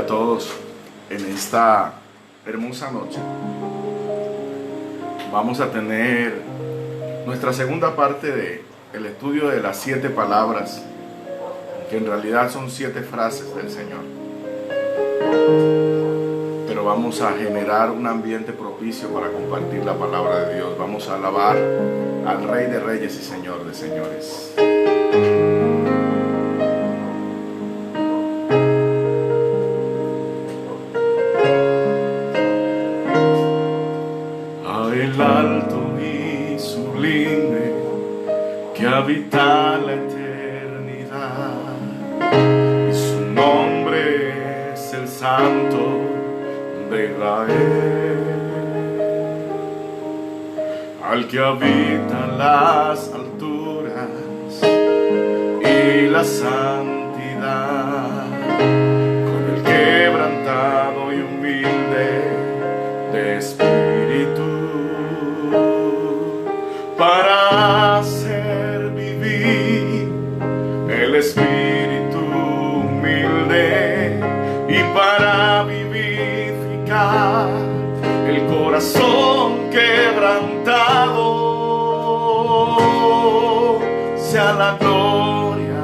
a todos. En esta hermosa noche vamos a tener nuestra segunda parte del estudio de las 7 palabras, que en realidad son 7 frases del Señor. Pero vamos a generar un ambiente propicio para compartir la palabra de Dios. Vamos a alabar al Rey de Reyes y Señor de Señores. El alto y sublime que habita la eternidad, y su nombre es el Santo de Israel, al que habita las alturas y la santidad, con el quebrantado y humilde de espíritu, para hacer vivir el espíritu humilde y para vivificar el corazón quebrantado. Sea la gloria,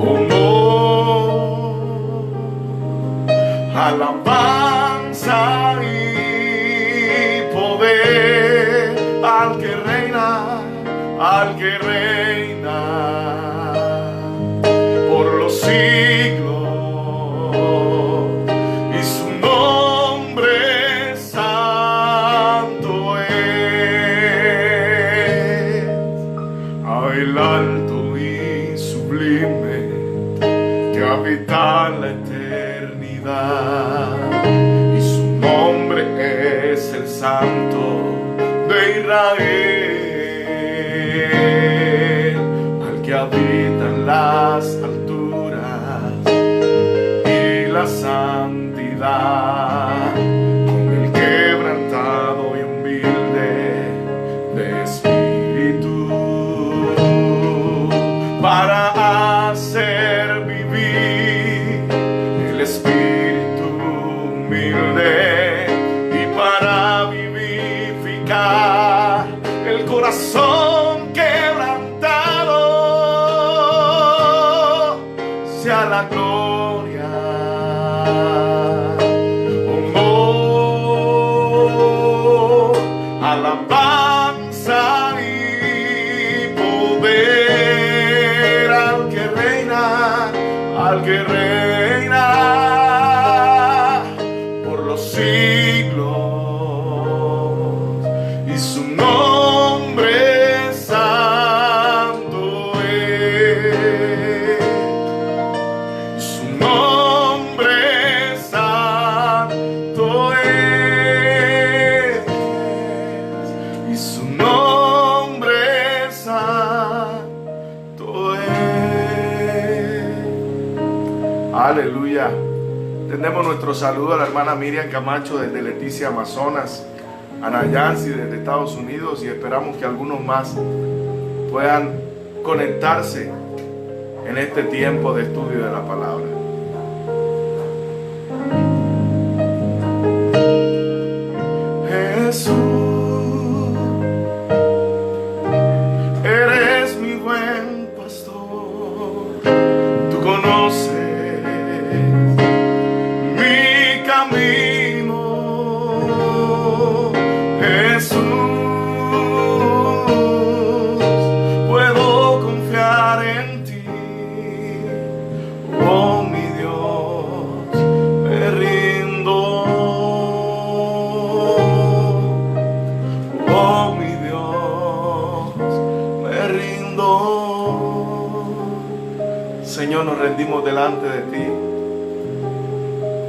honor, alabanza y poder al que reina por los siglos, y su nombre santo es. El alto y sublime que habita la eternidad, y su nombre es el Santo de Israel, al que habita en las alturas y la santidad, con el quebrantado y humilde de espíritu, para hacer vivir el espíritu humilde y para vivificar el corazón quebrantado. Sea la gloria, honor, alabanza y poder al que reina por los siglos, y su nombre santo es, y su nombre santo es, y su nombre santo es. Aleluya. Tenemos nuestro saludo a la hermana Miriam Camacho desde Leticia, Amazonas, a Nayansi desde Estados Unidos, y esperamos que algunos más puedan conectarse en este tiempo de estudio de la palabra. Jesús, eres mi buen pastor, tú conoces mi camino. Jesús, puedo confiar en ti, oh mi Dios, me rindo, oh mi Dios, me rindo. Señor, nos rendimos delante de ti.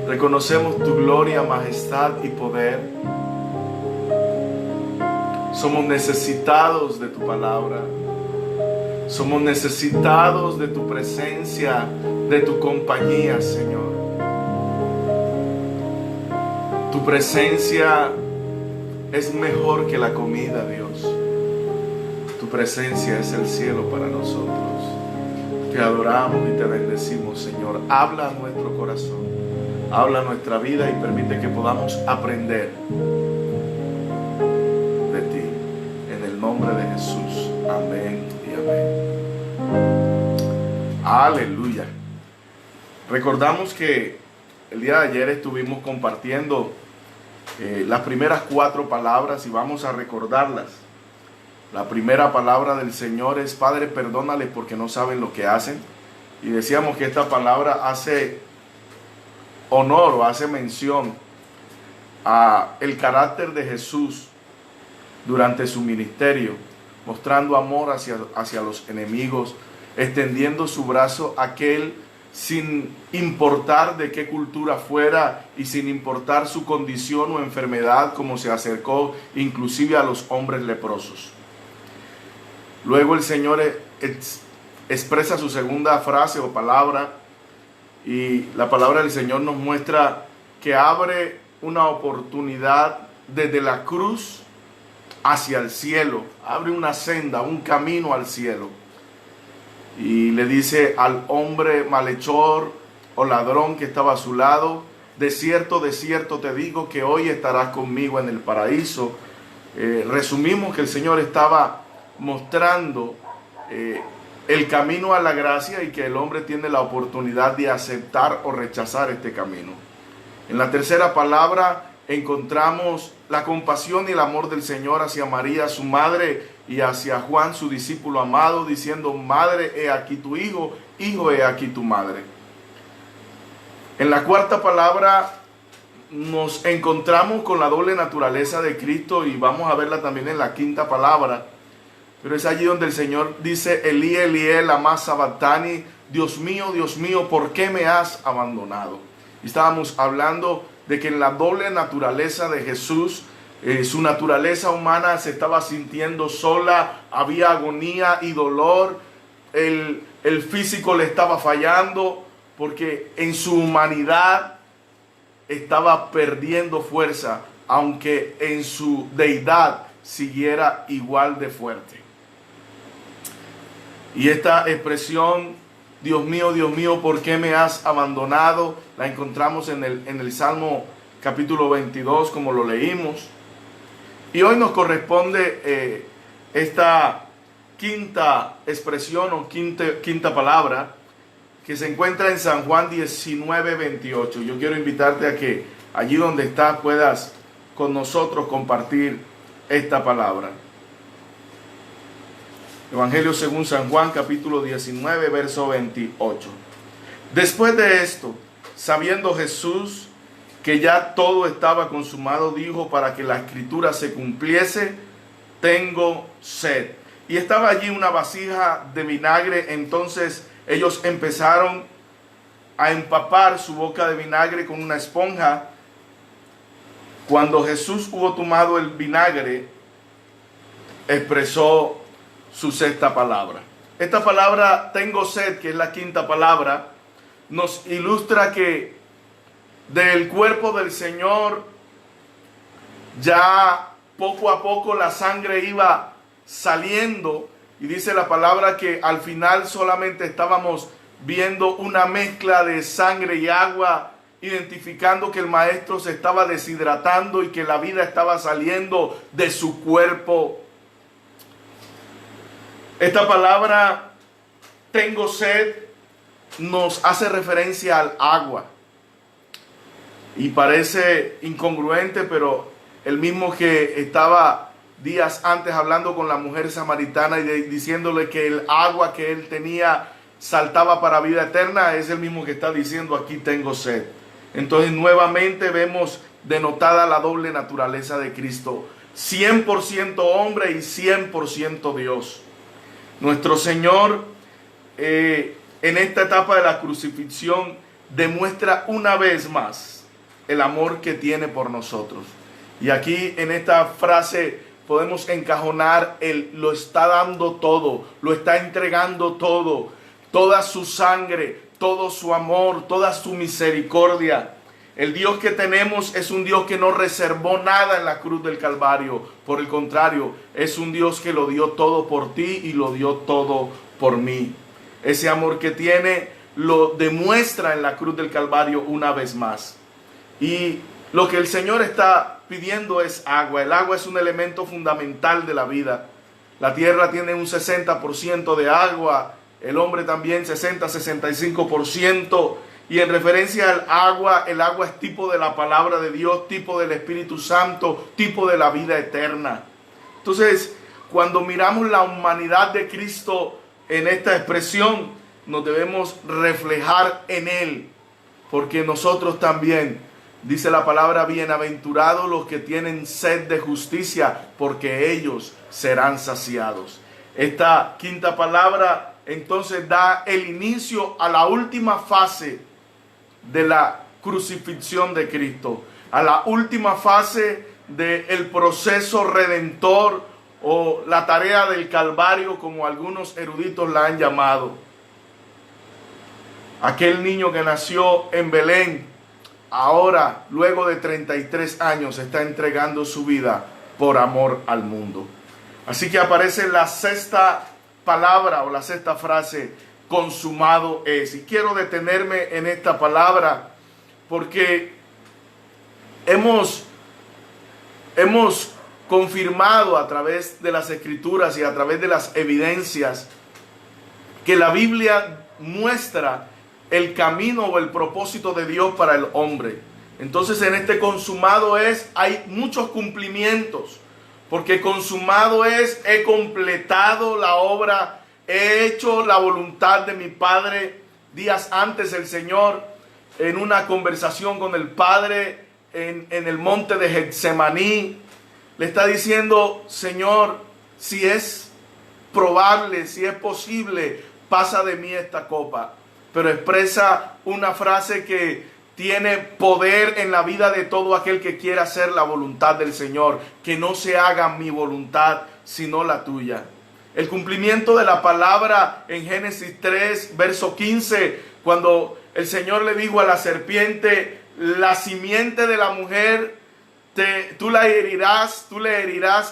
Reconocemos tu gloria, majestad y poder. Somos necesitados de tu palabra. Somos necesitados de tu presencia, de tu compañía, Señor. Tu presencia es mejor que la comida, Dios. Tu presencia es el cielo para nosotros. Te adoramos y te bendecimos, Señor. Habla a nuestro corazón, habla a nuestra vida y permite que podamos aprender de ti. En el nombre de Jesús. Amén y amén. Aleluya. Recordamos que el día de ayer estuvimos compartiendo las primeras 4 palabras y vamos a recordarlas. La primera palabra del Señor es: Padre, perdónales porque no saben lo que hacen. Y decíamos que esta palabra hace honor o hace mención a el carácter de Jesús durante su ministerio, mostrando amor hacia los enemigos, extendiendo su brazo a aquel sin importar de qué cultura fuera y sin importar su condición o enfermedad, como se acercó inclusive a los hombres leprosos. Luego el Señor expresa su segunda frase o palabra, y la palabra del Señor nos muestra que abre una oportunidad desde la cruz hacia el cielo, abre una senda, un camino al cielo. Y le dice al hombre malhechor o ladrón que estaba a su lado: de cierto te digo que hoy estarás conmigo en el paraíso. Resumimos que el Señor estaba mostrando el camino a la gracia y que el hombre tiene la oportunidad de aceptar o rechazar este camino. En la tercera palabra encontramos la compasión y el amor del Señor hacia María, su madre, y hacia Juan, su discípulo amado, diciendo: Madre, he aquí tu hijo, hijo, he aquí tu madre. En la cuarta palabra nos encontramos con la doble naturaleza de Cristo y vamos a verla también en la quinta palabra. Pero es allí donde el Señor dice: Elí, Elí, lama sabactani, Dios mío, ¿por qué me has abandonado? Y estábamos hablando de que en la doble naturaleza de Jesús, su naturaleza humana se estaba sintiendo sola, había agonía y dolor, el físico le estaba fallando, porque en su humanidad estaba perdiendo fuerza, aunque en su deidad siguiera igual de fuerte. Y esta expresión, Dios mío, ¿por qué me has abandonado?, la encontramos en el Salmo capítulo 22, como lo leímos. Y hoy nos corresponde esta quinta expresión o quinta palabra, que se encuentra en San Juan 19, 28. Yo quiero invitarte a que allí donde estás puedas con nosotros compartir esta palabra. Evangelio según San Juan, capítulo 19, verso 28. Después de esto, sabiendo Jesús que ya todo estaba consumado, dijo, para que la escritura se cumpliese: tengo sed. Y estaba allí una vasija de vinagre. Entonces ellos empezaron a empapar su boca de vinagre con una esponja. Cuando Jesús hubo tomado el vinagre, expresó su sexta palabra. Esta palabra, tengo sed, que es la quinta palabra, nos ilustra que del cuerpo del Señor ya poco a poco la sangre iba saliendo, y dice la palabra que al final solamente estábamos viendo una mezcla de sangre y agua, identificando que el maestro se estaba deshidratando y que la vida estaba saliendo de su cuerpo. Esta palabra, tengo sed, nos hace referencia al agua. Y parece incongruente, pero el mismo que estaba días antes hablando con la mujer samaritana y diciéndole que el agua que él tenía saltaba para vida eterna, es el mismo que está diciendo: aquí tengo sed. Entonces nuevamente vemos denotada la doble naturaleza de Cristo, 100% hombre y 100% Dios. Nuestro Señor en esta etapa de la crucifixión demuestra una vez más el amor que tiene por nosotros. Y aquí en esta frase podemos encajonar lo está dando todo, lo está entregando todo, toda su sangre, todo su amor, toda su misericordia. El Dios que tenemos es un Dios que no reservó nada en la cruz del Calvario. Por el contrario, es un Dios que lo dio todo por ti y lo dio todo por mí. Ese amor que tiene lo demuestra en la cruz del Calvario una vez más. Y lo que el Señor está pidiendo es agua. El agua es un elemento fundamental de la vida. La tierra tiene un 60% de agua, el hombre también 60-65%. Y en referencia al agua, el agua es tipo de la palabra de Dios, tipo del Espíritu Santo, tipo de la vida eterna. Entonces, cuando miramos la humanidad de Cristo en esta expresión, nos debemos reflejar en Él, porque nosotros también, dice la palabra, bienaventurados los que tienen sed de justicia, porque ellos serán saciados. Esta quinta palabra entonces da el inicio a la última fase de la crucifixión de Cristo, a la última fase del proceso redentor o la tarea del Calvario, como algunos eruditos la han llamado. Aquel niño que nació en Belén, ahora, luego de 33 años, está entregando su vida por amor al mundo. Así que aparece la sexta palabra o la sexta frase: consumado es. Y quiero detenerme en esta palabra porque hemos confirmado a través de las Escrituras y a través de las evidencias que la Biblia muestra el camino o el propósito de Dios para el hombre. Entonces, en este consumado es, hay muchos cumplimientos, porque consumado es: he completado la obra, he hecho la voluntad de mi Padre. Días antes el Señor, en una conversación con el Padre en el monte de Getsemaní, le está diciendo: Señor, si es probable, si es posible, pasa de mí esta copa. Pero expresa una frase que tiene poder en la vida de todo aquel que quiera hacer la voluntad del Señor: que no se haga mi voluntad, sino la tuya. El cumplimiento de la palabra en Génesis 3, verso 15, cuando el Señor le dijo a la serpiente: la simiente de la mujer, tú le herirás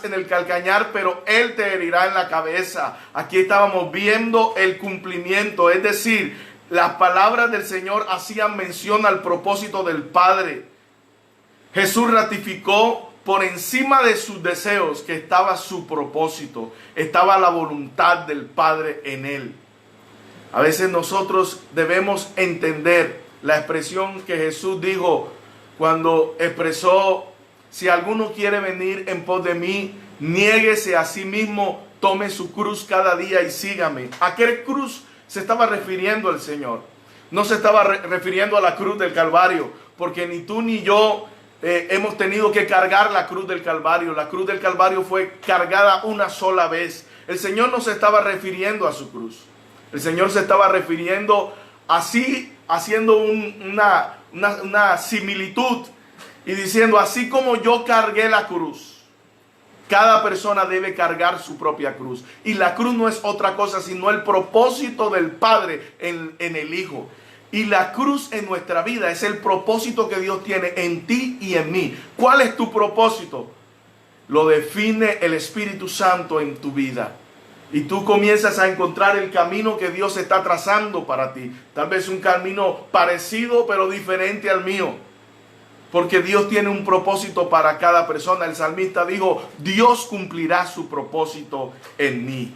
en el calcañar, pero él te herirá en la cabeza. Aquí estábamos viendo el cumplimiento, es decir, las palabras del Señor hacían mención al propósito del Padre. Jesús ratificó por encima de sus deseos que estaba su propósito, estaba la voluntad del Padre en él. A veces nosotros debemos entender la expresión que Jesús dijo cuando expresó: si alguno quiere venir en pos de mí, niéguese a sí mismo, tome su cruz cada día y sígame. ¿A qué cruz se estaba refiriendo el Señor? No se estaba refiriendo a la cruz del Calvario, porque ni tú ni yo hemos tenido que cargar la cruz del Calvario. La cruz del Calvario fue cargada una sola vez. El Señor no se estaba refiriendo a su cruz. El Señor se estaba refiriendo así, haciendo una similitud y diciendo: así como yo cargué la cruz, cada persona debe cargar su propia cruz. Y la cruz no es otra cosa sino el propósito del Padre en el Hijo. Y la cruz en nuestra vida es el propósito que Dios tiene en ti y en mí. ¿Cuál es tu propósito? Lo define el Espíritu Santo en tu vida. Y tú comienzas a encontrar el camino que Dios está trazando para ti. Tal vez un camino parecido pero diferente al mío, porque Dios tiene un propósito para cada persona. El salmista dijo: Dios cumplirá su propósito en mí.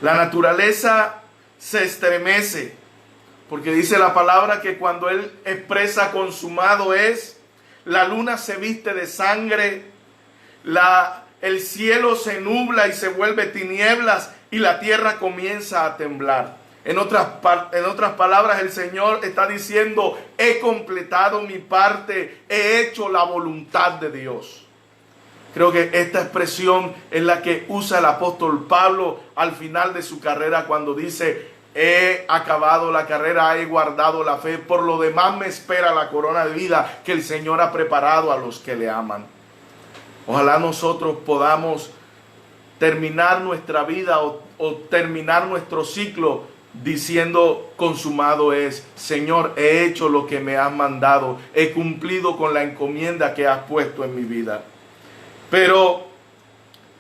La naturaleza se estremece, porque dice la palabra que cuando Él expresa consumado es, la luna se viste de sangre, el cielo se nubla y se vuelve tinieblas, y la tierra comienza a temblar. En otras palabras, el Señor está diciendo: he completado mi parte, he hecho la voluntad de Dios. Creo que esta expresión es la que usa el apóstol Pablo al final de su carrera, cuando dice: he acabado la carrera, he guardado la fe, por lo demás me espera la corona de vida que el Señor ha preparado a los que le aman. Ojalá nosotros podamos terminar nuestra vida o terminar nuestro ciclo diciendo: consumado es. Señor, he hecho lo que me has mandado, he cumplido con la encomienda que has puesto en mi vida. Pero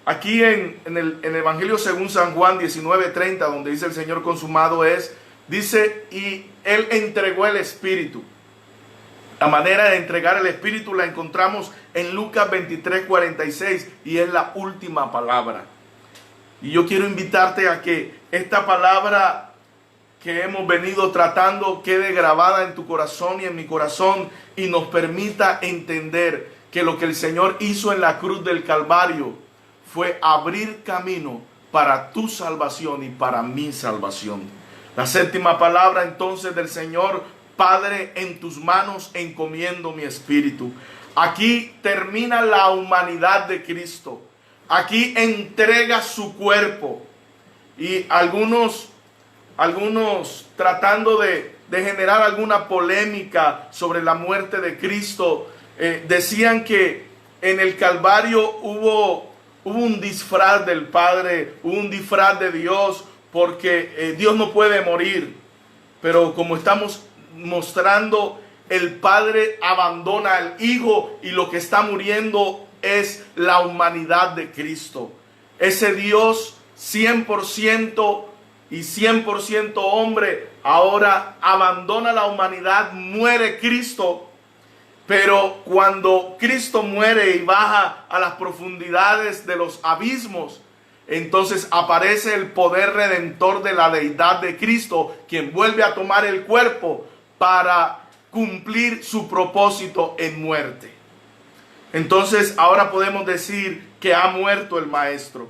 Aquí en el Evangelio según San Juan 19:30, donde dice el Señor consumado es, dice, y Él entregó el Espíritu. La manera de entregar el Espíritu la encontramos en Lucas 23:46 y es la última palabra. Y yo quiero invitarte a que esta palabra que hemos venido tratando quede grabada en tu corazón y en mi corazón y nos permita entender que lo que el Señor hizo en la cruz del Calvario fue abrir camino para tu salvación y para mi salvación. La séptima palabra entonces del Señor: Padre, en tus manos encomiendo mi espíritu. Aquí termina la humanidad de Cristo. Aquí entrega su cuerpo. Y algunos tratando de generar alguna polémica sobre la muerte de Cristo, decían que en el Calvario hubo un disfraz del Padre, hubo un disfraz de Dios, porque Dios no puede morir. Pero como estamos mostrando, el Padre abandona al Hijo y lo que está muriendo es la humanidad de Cristo. Ese Dios 100% y 100% hombre ahora abandona la humanidad, muere Cristo. Pero cuando Cristo muere y baja a las profundidades de los abismos, entonces aparece el poder redentor de la deidad de Cristo, quien vuelve a tomar el cuerpo para cumplir su propósito en muerte. Entonces ahora podemos decir que ha muerto el Maestro.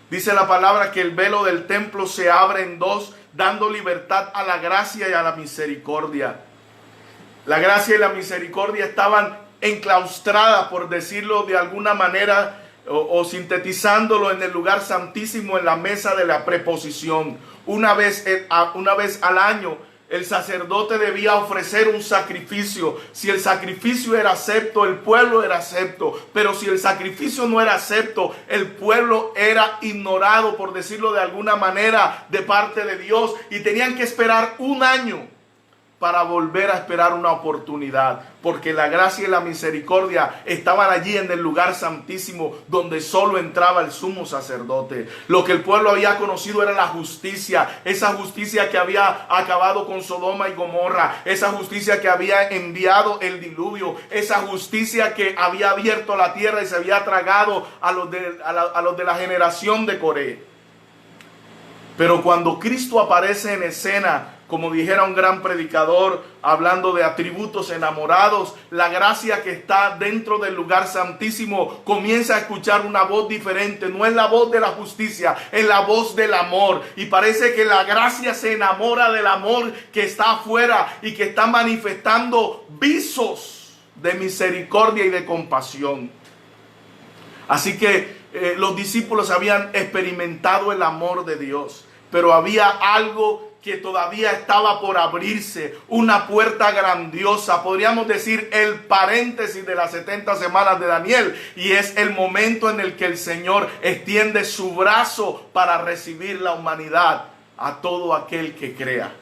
Dice la palabra que el velo del templo se abre en dos, dando libertad a la gracia y a la misericordia. La gracia y la misericordia estaban enclaustradas, por decirlo de alguna manera, o sintetizándolo, en el lugar santísimo, en la mesa de la preposición. Una vez al año el sacerdote debía ofrecer un sacrificio. Si el sacrificio era acepto, el pueblo era acepto. Pero si el sacrificio no era acepto, el pueblo era ignorado, por decirlo de alguna manera, de parte de Dios. Y tenían que esperar un año para volver a esperar una oportunidad, porque la gracia y la misericordia estaban allí en el lugar santísimo, donde solo entraba el sumo sacerdote. Lo que el pueblo había conocido era la justicia, esa justicia que había acabado con Sodoma y Gomorra, esa justicia que había enviado el diluvio, esa justicia que había abierto la tierra y se había tragado a los de la generación de Coré. Pero cuando Cristo aparece en escena, como dijera un gran predicador, hablando de atributos enamorados, la gracia que está dentro del lugar santísimo comienza a escuchar una voz diferente. No es la voz de la justicia, es la voz del amor. Y parece que la gracia se enamora del amor que está afuera y que está manifestando visos de misericordia y de compasión. Así que los discípulos habían experimentado el amor de Dios, pero había algo que todavía estaba por abrirse, una puerta grandiosa, podríamos decir el paréntesis de las 70 semanas de Daniel, y es el momento en el que el Señor extiende su brazo para recibir la humanidad a todo aquel que crea.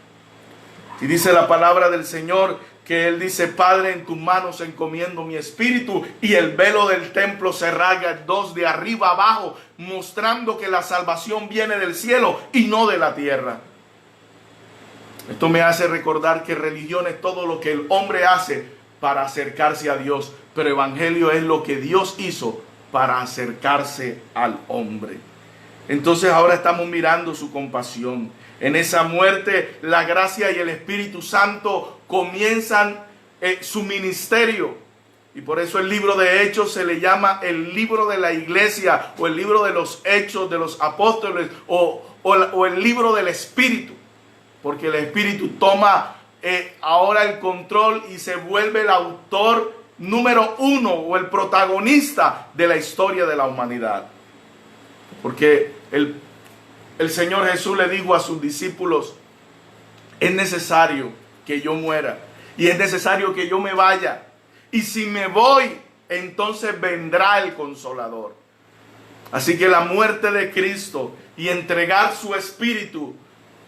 Y dice la palabra del Señor que Él dice: Padre, en tus manos encomiendo mi espíritu, y el velo del templo se rasga en dos, de arriba abajo, mostrando que la salvación viene del cielo y no de la tierra. Esto me hace recordar que religión es todo lo que el hombre hace para acercarse a Dios, pero evangelio es lo que Dios hizo para acercarse al hombre. Entonces ahora estamos mirando su compasión. En esa muerte, la gracia y el Espíritu Santo comienzan su ministerio. Y por eso el libro de Hechos se le llama el libro de la iglesia, o el libro de los Hechos de los apóstoles, o el libro del Espíritu. Porque el Espíritu toma ahora el control y se vuelve el autor número uno, o el protagonista de la historia de la humanidad. Porque el Señor Jesús le dijo a sus discípulos: es necesario que yo muera, y es necesario que yo me vaya, y si me voy, entonces vendrá el Consolador. Así que la muerte de Cristo y entregar su Espíritu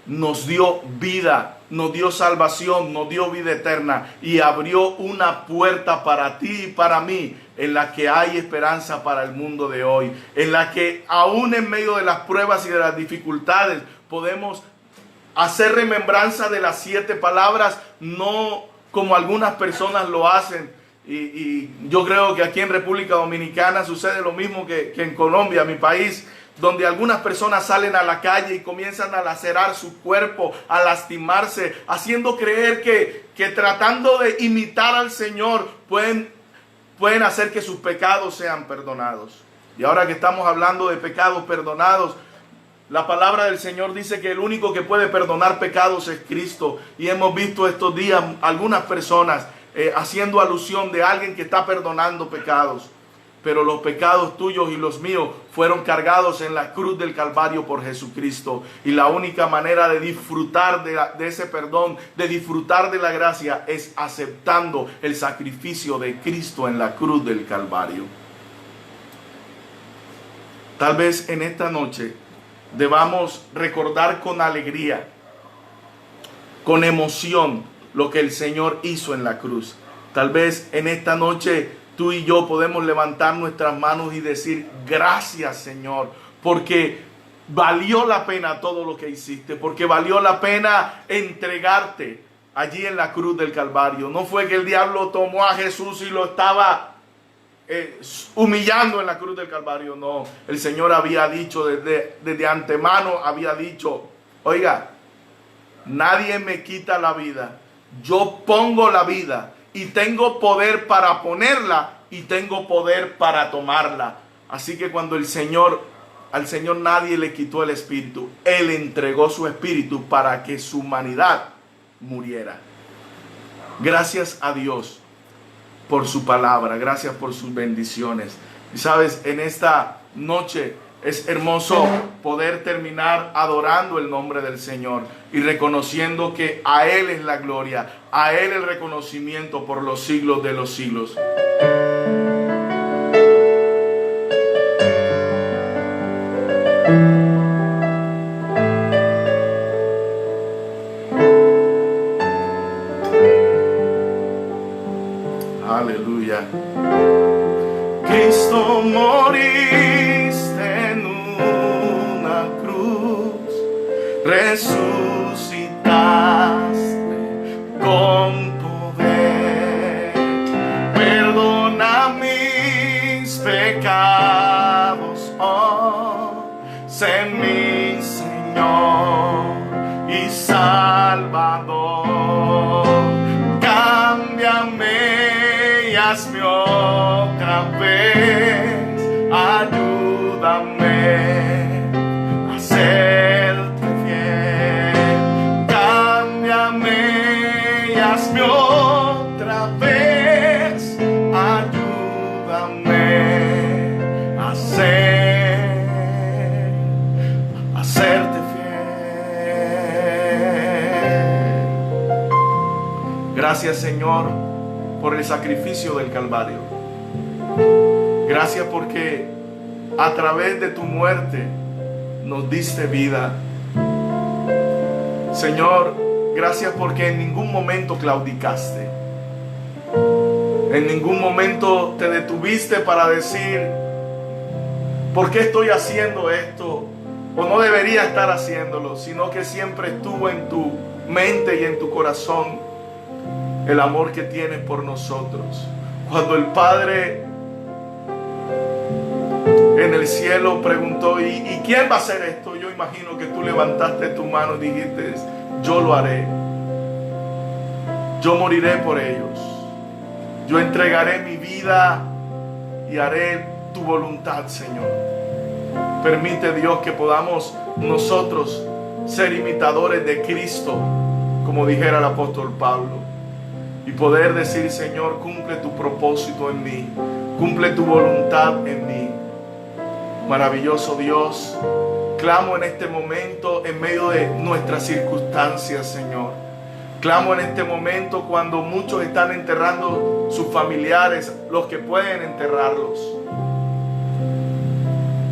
nos dio vida, nos dio salvación, nos dio vida eterna, y abrió una puerta para ti y para mí en la que hay esperanza para el mundo de hoy, en la que aún en medio de las pruebas y de las dificultades podemos hacer remembranza de las 7 palabras, no como algunas personas lo hacen. Y yo creo que aquí en República Dominicana sucede lo mismo que en Colombia, mi país, donde algunas personas salen a la calle y comienzan a lacerar su cuerpo, a lastimarse, haciendo creer que tratando de imitar al Señor pueden hacer que sus pecados sean perdonados. Y ahora que estamos hablando de pecados perdonados, la palabra del Señor dice que el único que puede perdonar pecados es Cristo. Y hemos visto estos días algunas personas haciendo alusión de alguien que está perdonando pecados. Pero los pecados tuyos y los míos fueron cargados en la cruz del Calvario por Jesucristo. Y la única manera de disfrutar de ese perdón, de disfrutar de la gracia, es aceptando el sacrificio de Cristo en la cruz del Calvario. Tal vez en esta noche debamos recordar con alegría, con emoción, lo que el Señor hizo en la cruz. Tal vez en esta noche tú y yo podemos levantar nuestras manos y decir: gracias, Señor, porque valió la pena todo lo que hiciste, porque valió la pena entregarte allí en la cruz del Calvario. No fue que el diablo tomó a Jesús y lo estaba humillando en la cruz del Calvario. No, el Señor había dicho desde antemano, había dicho: oiga, nadie me quita la vida, yo pongo la vida y tengo poder para ponerla y tengo poder para tomarla. Así que cuando al Señor nadie le quitó el espíritu, Él entregó su espíritu para que su humanidad muriera. Gracias a Dios por su palabra, gracias por sus bendiciones. Y sabes, en esta noche es hermoso poder terminar adorando el nombre del Señor y reconociendo que a Él es la gloria, a Él el reconocimiento por los siglos de los siglos. Aleluya. Cristo, moriste en una cruz, resucitaste con poder. Perdona mis pecados, oh, sé mi Señor y Salvador. Cámbiame y hazme otra vez, ayúdame a serte fiel. Cámbiame y hazme otra vez, ayúdame a serte fiel. Gracias, Señor, por el sacrificio del Calvario. Gracias porque a través de tu muerte nos diste vida. Señor, gracias porque en ningún momento claudicaste. En ningún momento te detuviste para decir: ¿por qué estoy haciendo esto? O no debería estar haciéndolo, sino que siempre estuvo en tu mente y en tu corazón el amor que tienes por nosotros. Cuando el Padre en el cielo preguntó: ¿y quién va a hacer esto? Yo imagino que tú levantaste tu mano y dijiste: yo lo haré. Yo moriré por ellos. Yo entregaré mi vida y haré tu voluntad, Señor. Permite, Dios, que podamos nosotros ser imitadores de Cristo, como dijera el apóstol Pablo, y poder decir: Señor, cumple tu propósito en mí, cumple tu voluntad en mí. Maravilloso Dios, clamo en este momento en medio de nuestras circunstancias, Señor. Clamo en este momento cuando muchos están enterrando sus familiares, los que pueden enterrarlos.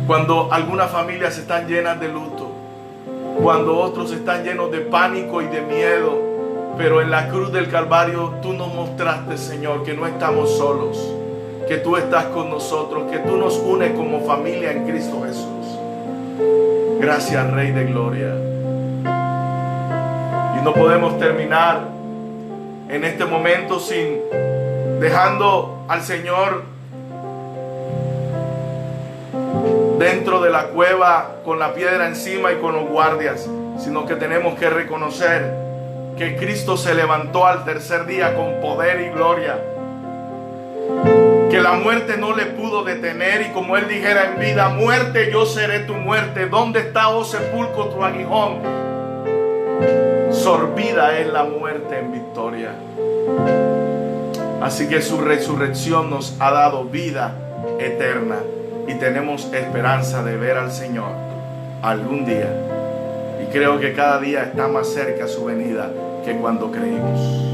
Cuando algunas familias están llenas de luto, cuando otros están llenos de pánico y de miedo. Pero en la cruz del Calvario tú nos mostraste, Señor, que no estamos solos, que tú estás con nosotros, que tú nos unes como familia en Cristo Jesús. Gracias, Rey de Gloria. Y no podemos terminar en este momento sin dejando al Señor dentro de la cueva con la piedra encima y con los guardias, sino que tenemos que reconocer que Cristo se levantó al tercer día con poder y gloria, que la muerte no le pudo detener, y como Él dijera en vida: muerte, yo seré tu muerte, ¿dónde está, oh sepulcro, tu aguijón? Sorbida es la muerte en victoria. Así que su resurrección nos ha dado vida eterna, y tenemos esperanza de ver al Señor algún día. Y creo que cada día está más cerca su venida que cuando creímos.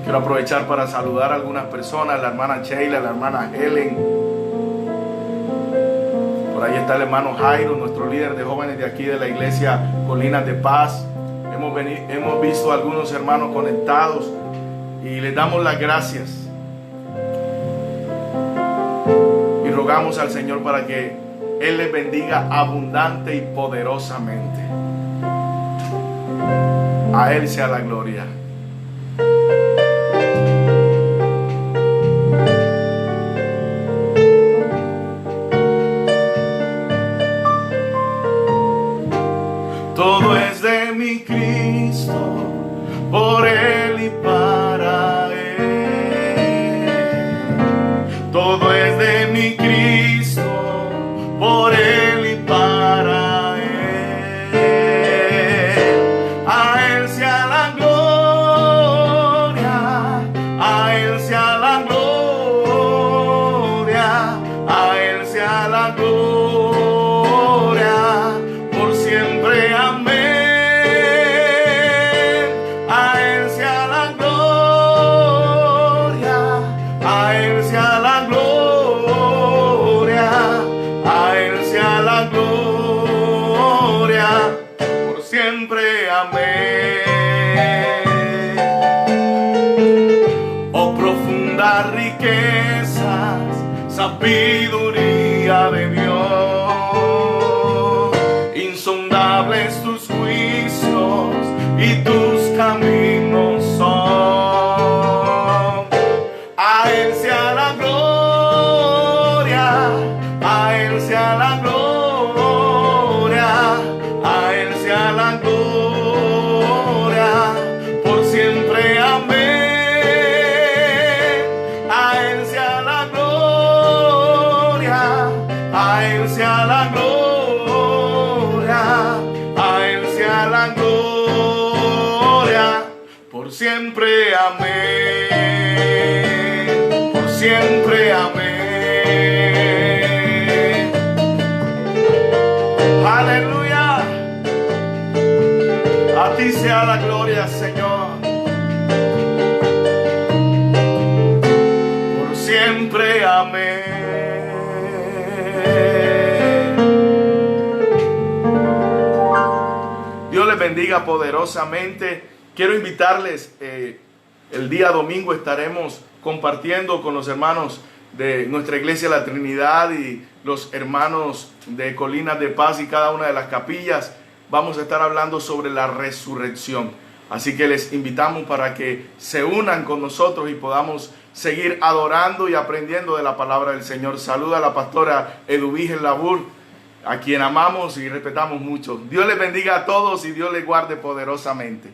Quiero aprovechar para saludar a algunas personas: la hermana Sheila, la hermana Helen. Por ahí está el hermano Jairo, nuestro líder de jóvenes de aquí de la iglesia Colinas de Paz. Hemos visto a algunos hermanos conectados y les damos las gracias. Y rogamos al Señor para que Él les bendiga abundante y poderosamente. A Él sea la gloria. Todo es de mi Cristo, por Él y para Él. Todo es de mi Cristo, por Él y para Él. A Él sea la gloria, a Él sea la gloria, a Él sea la gloria. Siempre, amén. Oh, profundas riquezas, sabiduría de Dios, insondables tus juicios y tus caminos son. A Él sea la gloria, a Él sea la gloria, la gloria, por siempre, amén. A Él sea la gloria, a Él sea la gloria, a Él sea la gloria, por siempre, amén. Por siempre, amén. Aleluya. A ti sea la gloria, Señor, por siempre, amén. Dios les bendiga poderosamente. Quiero invitarles, el día domingo estaremos compartiendo con los hermanos de nuestra iglesia La Trinidad y los hermanos de Colinas de Paz y cada una de las capillas. Vamos a estar hablando sobre la resurrección. Así que les invitamos para que se unan con nosotros y podamos seguir adorando y aprendiendo de la palabra del Señor. Saluda a la pastora Eduvige Labur, a quien amamos y respetamos mucho. Dios les bendiga a todos y Dios les guarde poderosamente.